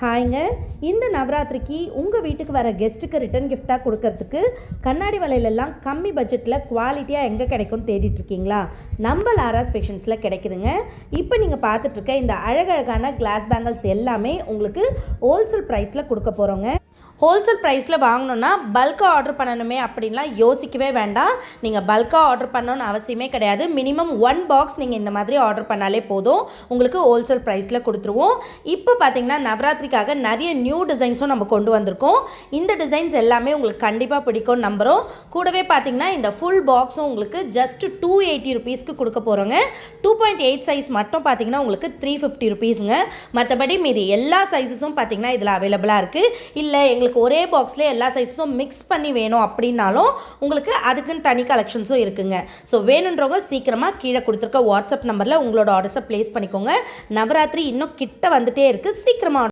ஹாய்ங்க. இந்த நவராத்திரிக்கு உங்கள் வீட்டுக்கு வர கெஸ்ட்டுக்கு ரிட்டன் கிஃப்டாக கொடுக்கறதுக்கு கண்ணாடி வளையலெல்லாம் கம்மி பட்ஜெட்டில் குவாலிட்டியாக எங்கே கிடைக்கும்னு தேடிட்டுருக்கீங்களா? நம்ம லாராஸ் ஃபேஷன்ஸில் கிடைக்குதுங்க. இப்போ நீங்கள் பார்த்துட்ருக்க இந்த அழகழகான கிளாஸ் பேங்கிள்ஸ் எல்லாமே உங்களுக்கு ஹோல்சேல் ப்ரைஸில் கொடுக்க போகிறோங்க. ஹோல்சேல் ப்ரைஸில் வாங்கணுன்னா பல்காக ஆர்டர் பண்ணணுமே அப்படின்லாம் யோசிக்கவே வேண்டாம். நீங்கள் பல்காக ஆர்டர் பண்ணணுன்னு அவசியமே கிடையாது. மினிமம் 1 பாக்ஸ் நீங்கள் இந்த மாதிரி ஆர்டர் பண்ணாலே போதும், உங்களுக்கு ஹோல்சேல் ப்ரைஸில் கொடுத்துருவோம். இப்போ பார்த்தீங்கன்னா நவராத்திரிக்காக நிறைய நியூ டிசைன்ஸும் நம்ம கொண்டு வந்திருக்கோம். இந்த டிசைன்ஸ் எல்லாமே உங்களுக்கு கண்டிப்பாக பிடிக்கும்னு நம்புகிறோம். கூடவே பார்த்தீங்கன்னா இந்த ஃபுல் பாக்ஸும் உங்களுக்கு ஜஸ்ட் 280 ருபீஸ்க்கு கொடுக்க போகிறோங்க. 2.8 சைஸ் மட்டும் பார்த்தீங்கன்னா உங்களுக்கு 350 ருபீஸுங்க. மற்றபடி மீதி எல்லா சைஸஸும் பார்த்தீங்கன்னா இதில் அவைலபிளாக இருக்குது. இல்லை எங்களுக்கு ஒரே பாக்ஸ்லேயே எல்லா சைஸஸும் மிக்ஸ் பண்ணி வேணும் அப்படின்னாலும் உங்களுக்கு அதுக்குன்னு தனி கலெக்ஷன்ஸும் இருக்குங்க. ஸோ வேணுன்றவங்க சீக்கிரமாக கீழே கொடுத்துருக்க வாட்ஸ்அப் நம்பரில் உங்களோட ஆர்டர்ஸை ப்ளேஸ் பண்ணிக்கோங்க. நவராத்திரி இன்னும் கிட்ட வந்துட்டே இருக்குது, சீக்கிரமாக